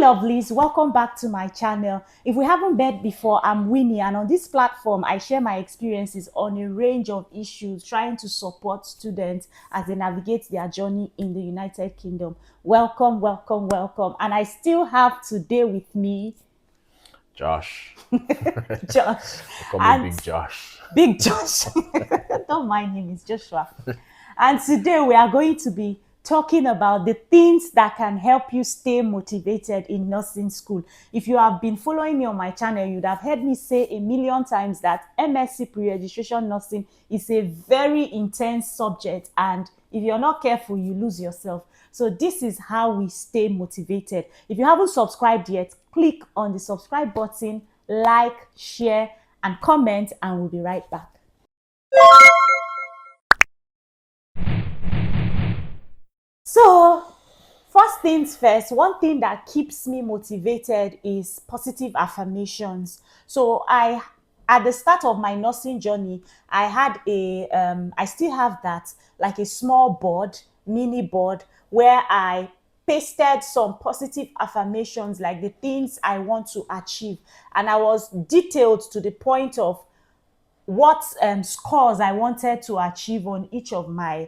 Lovelies, welcome back to my channel. If we haven't met before, I'm Winnie, and on this platform I share my experiences on a range of issues trying to support students as they navigate their journey in the United Kingdom. Welcome, welcome, welcome. And I still have today with me Josh. Josh. Call me Big Josh. Big Josh. Don't mind him, it's Joshua. And today we are going to be talking about the things that can help you stay motivated in nursing school. If you have been following me on my channel, you'd have heard me say a million times that MSc pre-registration nursing is a very intense subject, and if you're not careful, you lose yourself. So this is how we stay motivated. If you haven't subscribed yet, click on the subscribe button, like, share, and comment, and we'll be right back. So, first things first, one thing that keeps me motivated is positive affirmations. So at the start of my nursing journey, I had I still have that, like a small board, mini board, where I pasted some positive affirmations, like the things I want to achieve. And I was detailed to the point of what scores I wanted to achieve on each of my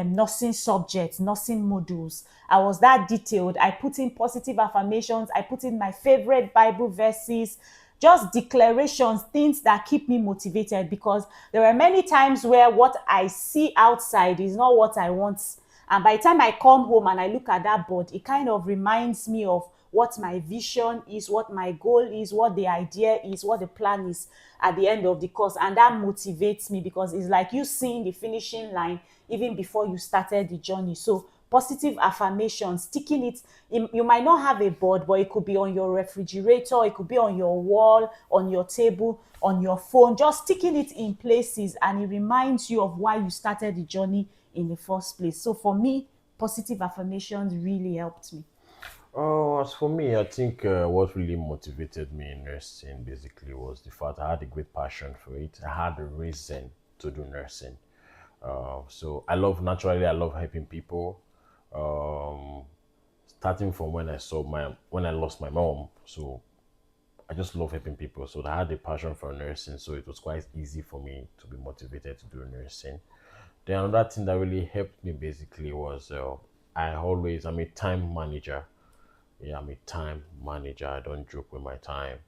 nursing subjects, nursing modules. I was that detailed. I put in positive affirmations. I put in my favorite Bible verses, just declarations, things that keep me motivated, because there are many times where what I see outside is not what I want. And by the time I come home and I look at that board, it kind of reminds me of what my vision is, what my goal is, what the idea is, what the plan is at the end of the course. And that motivates me, because it's like you seeing the finishing line even before you started the journey. So positive affirmations, sticking it in, you might not have a board, but it could be on your refrigerator, it could be on your wall, on your table, on your phone, just sticking it in places, and it reminds you of why you started the journey in the first place. So for me, positive affirmations really helped me. Oh, as for me, I think what really motivated me in nursing basically was the fact I had a great passion for it. I had a reason to do nursing. So I love helping people. Starting from when I lost my mom. So I just love helping people. So I had a passion for nursing. So it was quite easy for me to be motivated to do nursing. Then another thing that really helped me basically was I'm a time manager. Yeah, I'm a time manager. I don't joke with my time.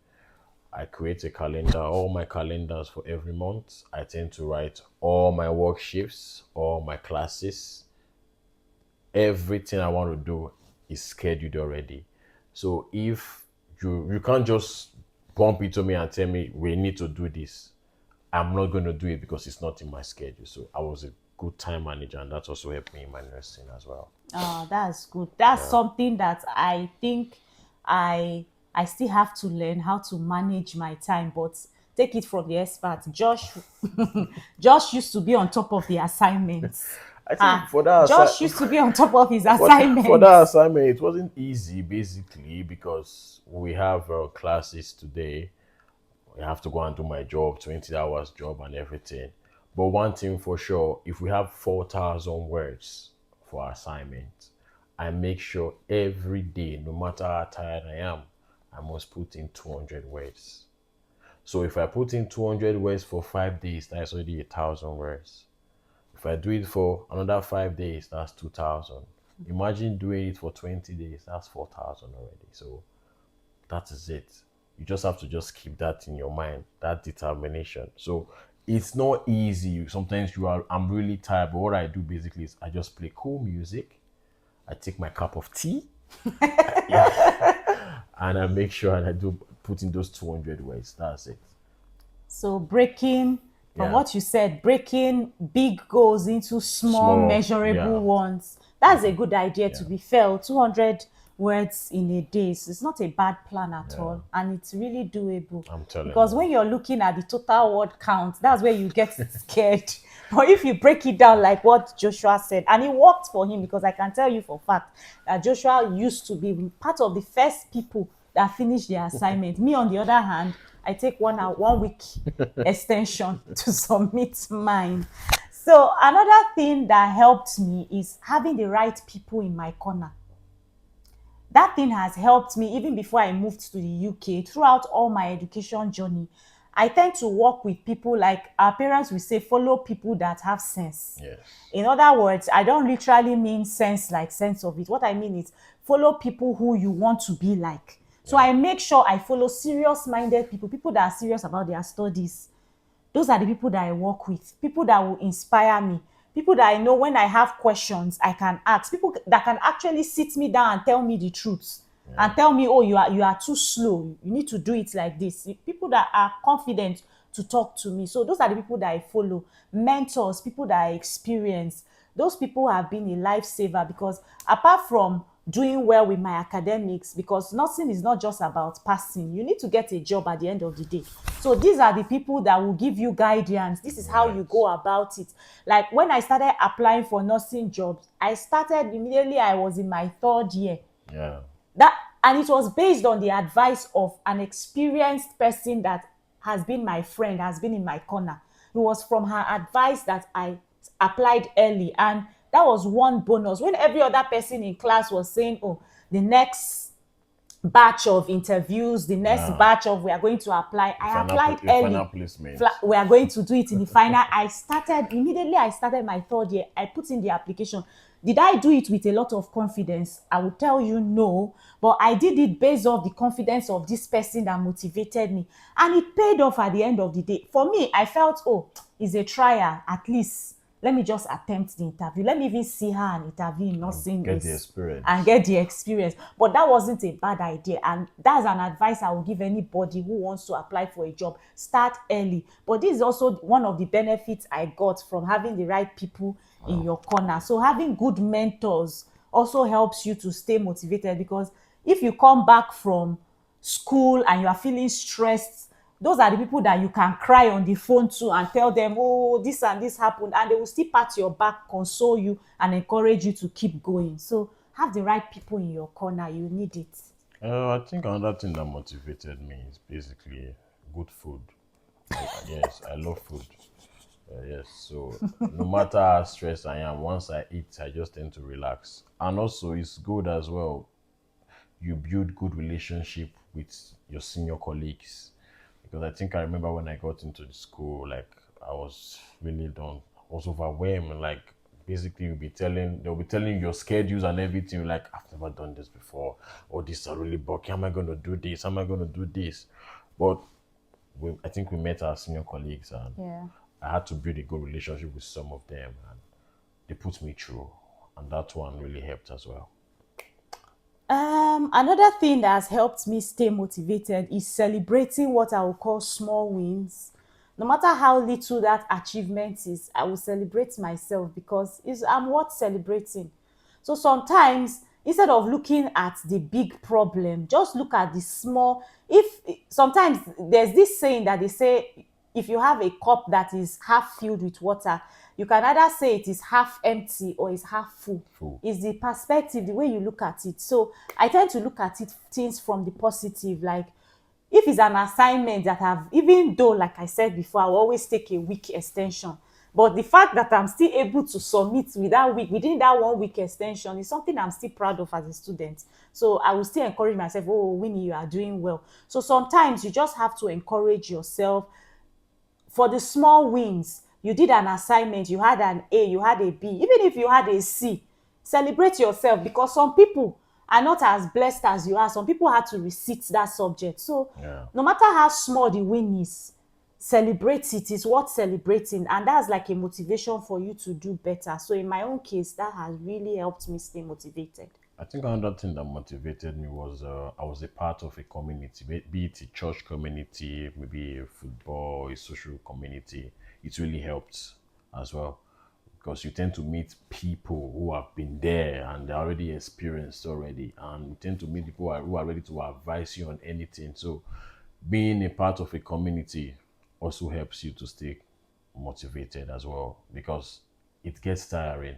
I create a calendar, all my calendars for every month. I tend to write all my work shifts, all my classes. Everything I want to do is scheduled already. So if you can't just bump into me and tell me we need to do this, I'm not going to do it because it's not in my schedule. So I was a good time manager, and that also helped me in my nursing as well. Oh, that's good. That's something that I think I still have to learn how to manage my time, but take it from the expert. Josh Josh used to be on top of the assignments. I think for that Josh used to be on top of his for assignments. that assignment, it wasn't easy basically because we have classes today. I have to go and do my job, 20 hours job and everything. But one thing for sure, if we have 4,000 words for assignment, I make sure every day, no matter how tired I am, I must put in 200 words. So if I put in 200 words for 5 days, that's already 1,000 words. If I do it for another 5 days, that's 2,000. Imagine doing it for 20 days, that's 4,000 already. So that is it. You just have to just keep that in your mind, that determination. So it's not easy. Sometimes I'm really tired, but what I do basically is I just play cool music. I take my cup of tea, and I make sure and I do put in those 200 words. That's it. So breaking, from what you said, breaking big goals into small measurable ones. That's a good idea, to be fair. 200 words in a day. So it's not a bad plan at all. And it's really doable. I'm telling because you. when you're looking at the total word count, that's where you get scared. But if you break it down like what Joshua said, and it worked for him, because I can tell you for a fact that Joshua used to be part of the first people that finished their assignment. Me, on the other hand, I take 1 week extension to submit mine. So another thing that helped me is having the right people in my corner. That thing has helped me even before I moved to the UK. Throughout all my education journey, I tend to work with people, like our parents will say, follow people that have sense. Yes. In other words, I don't literally mean sense like sense of it. What I mean is follow people who you want to be like. So Yeah. I make sure I follow serious minded people, people that are serious about their studies. Those are the people that I work with, people that will inspire me, people that I know when I have questions I can ask, people that can actually sit me down and tell me the truth Yeah. and tell me, oh, you are too slow, you need to do it like this. People that are confident to talk to me. So those are the people that I follow. Mentors, people that I experience, those people have been a lifesaver, because apart from doing well with my academics, because nursing is not just about passing, you need to get a job at the end of the day. So these are the people that will give you guidance. This is how you Yes. go about it. Like when I started applying for nursing jobs, I started immediately, I was in my third year. Yeah. That, and it was based on the advice of an experienced person that has been my friend, has been in my corner. It was from her advice that I applied early, and that was one bonus. When every other person in class was saying, oh, the next batch of interviews, the next Yeah. batch of we are going to apply, I applied Your final early. placement. We are going to do it in the final. I started immediately. I started my third year. I put in the application. Did I do it with a lot of confidence? I will tell you no, but I did it based off the confidence of this person that motivated me, and it paid off at the end of the day. For me, I felt, oh, it's a trial. At least let me just attempt the interview. Let me even see how an interview in And nursing get the is and experience. get the experience. But that wasn't a bad idea. And that's an advice I will give anybody who wants to apply for a job. Start early. But this is also one of the benefits I got from having the right people in Wow. your corner. So having good mentors also helps you to stay motivated, because if you come back from school and you are feeling stressed, those are the people that you can cry on the phone to and tell them, oh, this and this happened, and they will still pat your back, console you, and encourage you to keep going. So have the right people in your corner. You need it. I think another thing that motivated me is basically good food. Yes, I love food. Yes, so no matter how stressed I am, once I eat, I just tend to relax. And also, it's good as well. You build good relationship with your senior colleagues, because I think I remember when I got into the school, like I was really done, I was overwhelmed. Like basically, they'll be telling your schedules and everything. Like I've never done this before, or this are really bulky. How am I going to do this? How am I going to do this? But I think we met our senior colleagues, and Yeah. I had to build a good relationship with some of them, and they put me through, and that one really helped as well. Another thing that has helped me stay motivated is celebrating what I will call small wins. No matter how little that achievement is, I will celebrate myself, because I'm worth celebrating. So sometimes, instead of looking at the big problem, just look at the small. If sometimes there's this saying that they say, if you have a cup that is half filled with water, you can either say it is half empty or it's half full. Full. Is the perspective, the way you look at it. So I tend to look at it things from the positive. Like if it's an assignment that I've, even though like I said before, I will always take a week extension, but the fact that I'm still able to submit with that week, within that 1 week extension, is something I'm still proud of as a student. So I will still encourage myself, oh, Winnie, you are doing well. So sometimes you just have to encourage yourself for the small wins. You did an assignment, you had an A, you had a B, even if you had a C, celebrate yourself, because some people are not as blessed as you are. Some people had to resit that subject. So Yeah. no matter how small the win is, celebrate it. It's worth celebrating, and that's like a motivation for you to do better. So in my own case, that has really helped me stay motivated. I think another thing that motivated me was I was a part of a community, be it a church community, maybe a football, a social community. It really helped as well, because you tend to meet people who have been there and they're already experienced already, and you tend to meet people who are ready to advise you on anything. So being a part of a community also helps you to stay motivated as well, because it gets tiring.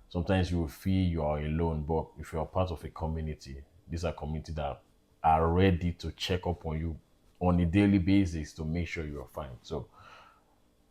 Sometimes you will feel you are alone, but if you are part of a community, these are community that are ready to check up on you on a daily basis to make sure you're fine. So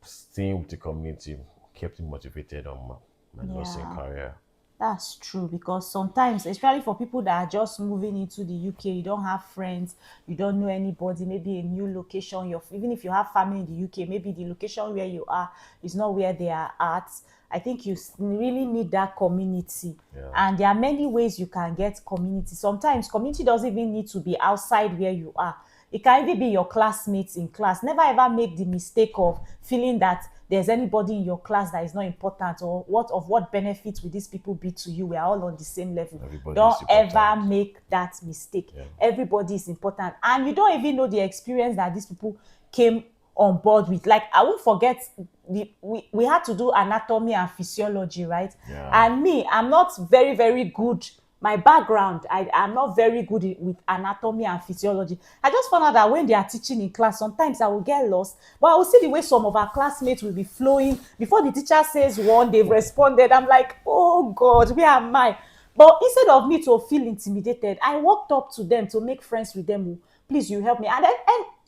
staying with the community kept me motivated on my nursing Yeah. career. That's true because sometimes, especially for people that are just moving into the UK, you don't have friends, you don't know anybody, maybe a new location. Even if you have family in the UK, maybe the location where you are is not where they are at. I think you really need that community. Yeah. And there are many ways you can get community. Sometimes community doesn't even need to be outside where you are. It can even be your classmates in class. Never ever make the mistake of feeling that there's anybody in your class that is not important, or what benefit will these people be to you. We are all on the same level. Everybody Don't is ever important. make that mistake. Yeah. Everybody is important, and you don't even know the experience that these people came on board with. Like, I won't forget, we had to do anatomy and physiology, right? Yeah. And me, I'm not very, very good. My background, I'm not very good with anatomy and physiology. I just found out that when they are teaching in class, sometimes I will get lost, but I will see the way some of our classmates will be flowing. Before the teacher says one, they've responded. I'm like, oh God, where am I? But instead of me to feel intimidated, I walked up to them to make friends with them. Oh, please, you help me. And then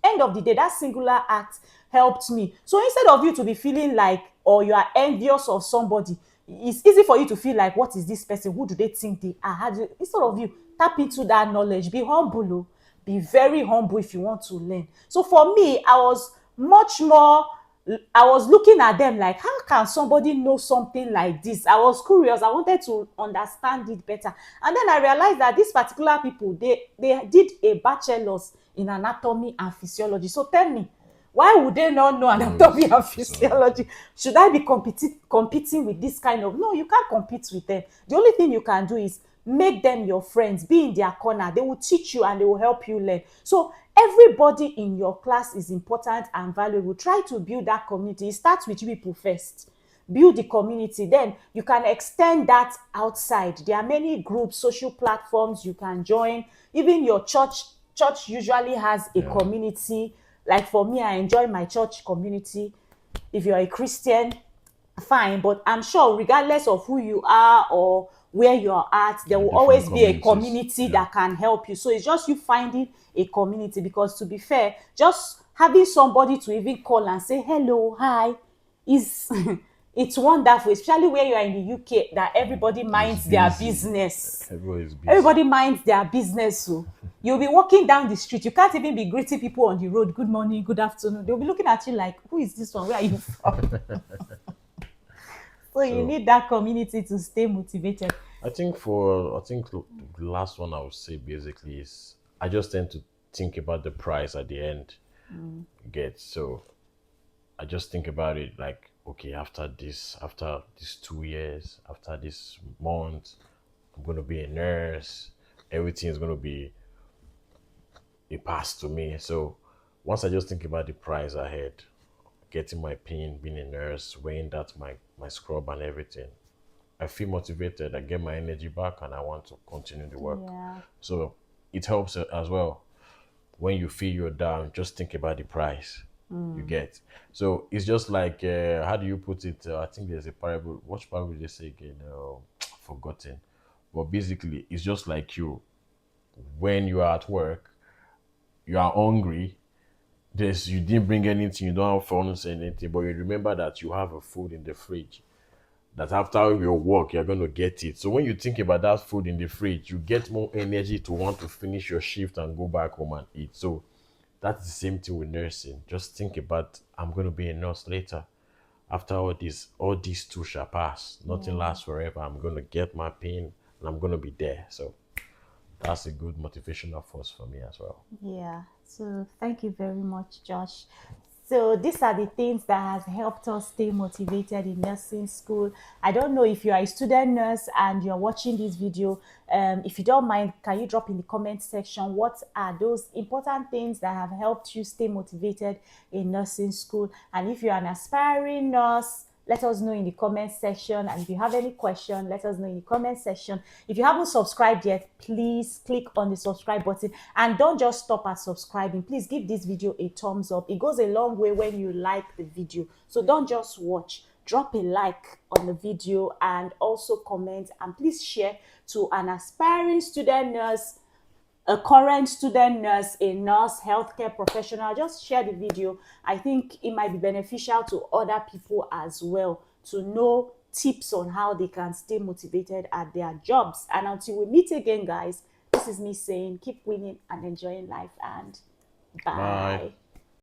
end of the day, that singular act helped me. So instead of you to be feeling like, or you are envious of somebody, it's easy for you to feel like, what is this person? Who do they think they are? Instead of you, tap into that knowledge. Be humble. Oh. Be very humble if you want to learn. So for me, I was looking at them like, how can somebody know something like this? I was curious. I wanted to understand it better. And then I realized that these particular people, they did a bachelor's in anatomy and physiology. So tell me, why would they not know Knows anatomy and physiology. physiology? Should I be competing with this kind of? No, you can't compete with them. The only thing you can do is make them your friends, be in their corner. They will teach you and they will help you learn. So everybody in your class is important and valuable. Try to build that community. It starts with you people first. Build the community, then you can extend that outside. There are many groups, social platforms you can join. Even your church usually has a Yeah. community. Like for me, I enjoy my church community. If you're a Christian, fine, but I'm sure regardless of who you are or where you're at, there Yeah. will Different always be a communities. community Yeah. that can help you. So it's just you finding a community, because to be fair, just having somebody to even call and say hello, hi, is it's wonderful, especially where you are in the UK, that everybody It's minds their busy. business. Everybody's busy. Everybody minds their business. So you'll be walking down the street, you can't even be greeting people on the road, good morning, good afternoon. They'll be looking at you like, who is this one, where are you from? So you So need that community to stay motivated. I think the last one I would say basically is I just tend to think about the price at the end. You get, so I just think about it like, okay, after these 2 years, after this month, I'm gonna be a nurse. Everything is gonna be a pass to me. So once I just think about the price ahead, getting my pin, being a nurse, weighing that my scrub and everything, I feel motivated. I get my energy back, and I want to continue the work. Yeah. So it helps as well when you feel you're down. Just think about the price you get. So it's just like how do you put it? I think there's a parable. What parable did they say again? Forgotten. But basically, it's just like you when you are at work, you are hungry. You didn't bring anything, you don't have fun to anything, but you remember that you have a food in the fridge, that after your work you're going to get it. So when you think about that food in the fridge, you get more energy to want to finish your shift and go back home and eat. So that's the same thing with nursing. Just think about, I'm going to be a nurse later. After all these too shall pass. Nothing Yeah. lasts forever. I'm going to get my pin and I'm going to be there. So that's a good motivational force for me as well. Yeah. So thank you very much, Josh. So these are the things that has helped us stay motivated in nursing school. I don't know if you are a student nurse and you're watching this video. If you don't mind, can you drop in the comment section what are those important things that have helped you stay motivated in nursing school? And if you're an aspiring nurse, let us know in the comment section. And if you have any question, let us know in the comment section. If you haven't subscribed yet, please click on the subscribe button, and don't just stop at subscribing. Please give this video a thumbs up. It goes a long way when you like the video. So don't just watch, drop a like on the video and also comment, and please share to an aspiring student nurse, a current student nurse, a nurse, healthcare professional. Just share the video. I think it might be beneficial to other people as well to know tips on how they can stay motivated at their jobs. And until we meet again, guys, this is me saying keep winning and enjoying life, and Bye. bye.